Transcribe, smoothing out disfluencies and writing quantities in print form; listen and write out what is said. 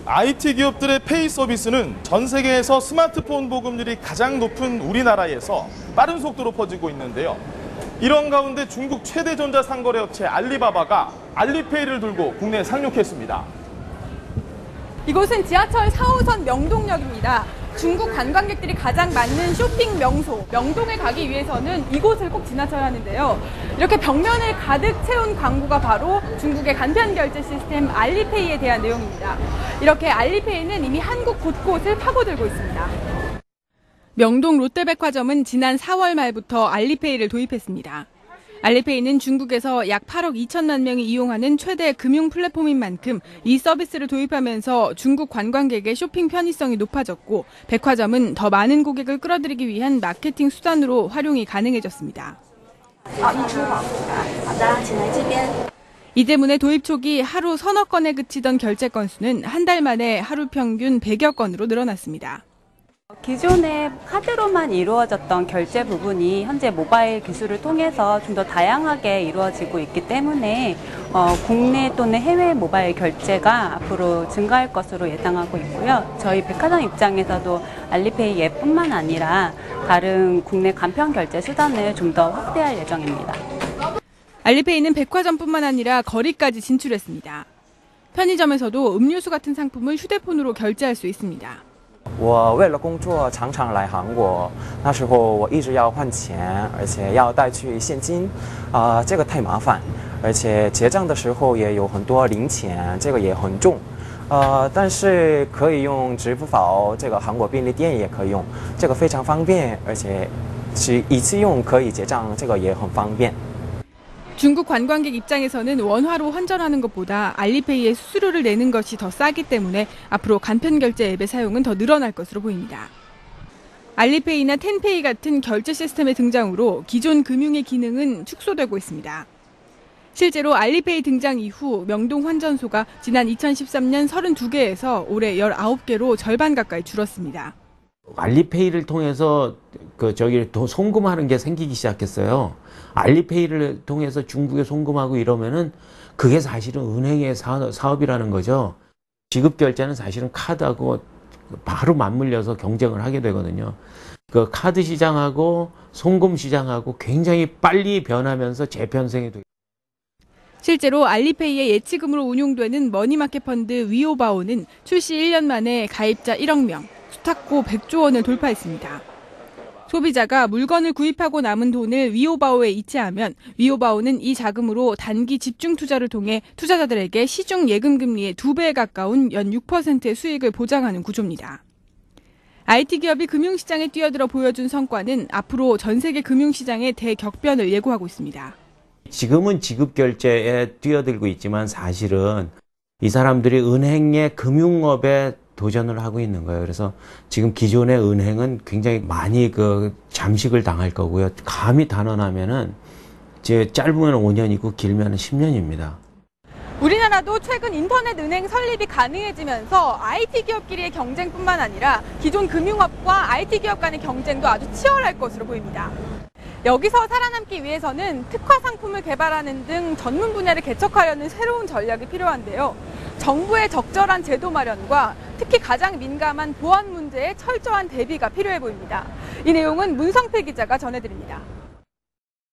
IT 기업들의 페이 서비스는 전 세계에서 스마트폰 보급률이 가장 높은 우리나라에서 빠른 속도로 퍼지고 있는데요. 이런 가운데 중국 최대 전자상거래 업체 알리바바가 알리페이를 들고 국내에 상륙했습니다. 이곳은 지하철 4호선 명동역입니다. 중국 관광객들이 가장 많은 쇼핑 명소, 명동에 가기 위해서는 이곳을 꼭 지나쳐야 하는데요. 이렇게 벽면을 가득 채운 광고가 바로 중국의 간편 결제 시스템 알리페이에 대한 내용입니다. 이렇게 알리페이는 이미 한국 곳곳을 파고들고 있습니다. 명동 롯데백화점은 지난 4월 말부터 알리페이를 도입했습니다. 알리페이는 중국에서 약 8억 2천만 명이 이용하는 최대 금융 플랫폼인 만큼 이 서비스를 도입하면서 중국 관광객의 쇼핑 편의성이 높아졌고 백화점은 더 많은 고객을 끌어들이기 위한 마케팅 수단으로 활용이 가능해졌습니다. 이 때문에 도입 초기 하루 서너 건에 그치던 결제 건수는 한 달 만에 하루 평균 100여 건으로 늘어났습니다. 기존에 카드로만 이루어졌던 결제 부분이 현재 모바일 기술을 통해서 좀 더 다양하게 이루어지고 있기 때문에 국내 또는 해외 모바일 결제가 앞으로 증가할 것으로 예상하고 있고요. 저희 백화점 입장에서도 알리페이 앱뿐만 아니라 다른 국내 간편 결제 수단을 좀 더 확대할 예정입니다. 알리페이는 백화점뿐만 아니라 거리까지 진출했습니다. 편의점에서도 음료수 같은 상품을 휴대폰으로 결제할 수 있습니다. 我为了工作常常来韩国，那时候我一直要换钱，而且要带去现金，这个太麻烦，而且结账的时候也有很多零钱，这个也很重，但是可以用支付宝，这个韩国便利店也可以用，这个非常方便，而且是一次用可以结账，这个也很方便。 중국 관광객 입장에서는 원화로 환전하는 것보다 알리페이에 수수료를 내는 것이 더 싸기 때문에 앞으로 간편결제 앱의 사용은 더 늘어날 것으로 보입니다. 알리페이나 텐페이 같은 결제 시스템의 등장으로 기존 금융의 기능은 축소되고 있습니다. 실제로 알리페이 등장 이후 명동 환전소가 지난 2013년 32개에서 올해 19개로 절반 가까이 줄었습니다. 알리페이를 통해서 송금하는 게 생기기 시작했어요. 알리페이를 통해서 중국에 송금하고 이러면은 그게 사실은 은행의 사업이라는 거죠. 지급 결제는 사실은 카드하고 바로 맞물려서 경쟁을 하게 되거든요. 그 카드 시장하고 송금 시장하고 굉장히 빨리 변하면서 재편성이 돼요. 실제로 알리페이의 예치금으로 운용되는 머니마켓 펀드 위오바오는 출시 1년 만에 가입자 1억 명, 수탁고 100조 원을 돌파했습니다. 소비자가 물건을 구입하고 남은 돈을 위오바오에 이체하면 위오바오는 이 자금으로 단기 집중 투자를 통해 투자자들에게 시중 예금 금리의 2배에 가까운 연 6%의 수익을 보장하는 구조입니다. IT 기업이 금융시장에 뛰어들어 보여준 성과는 앞으로 전 세계 금융시장의 대격변을 예고하고 있습니다. 지금은 지급 결제에 뛰어들고 있지만 사실은 이 사람들이 은행의 금융업에 도전을 하고 있는 거예요. 그래서 지금 기존의 은행은 굉장히 많이 잠식을 당할 거고요. 감히 단언하면은 이제 짧으면 5년이고 길면 10년입니다. 우리나라도 최근 인터넷 은행 설립이 가능해지면서 IT 기업끼리의 경쟁뿐만 아니라 기존 금융업과 IT 기업 간의 경쟁도 아주 치열할 것으로 보입니다. 여기서 살아남기 위해서는 특화 상품을 개발하는 등 전문 분야를 개척하려는 새로운 전략이 필요한데요. 정부의 적절한 제도 마련과 특히 가장 민감한 보안 문제에 철저한 대비가 필요해 보입니다. 이 내용은 문성필 기자가 전해드립니다.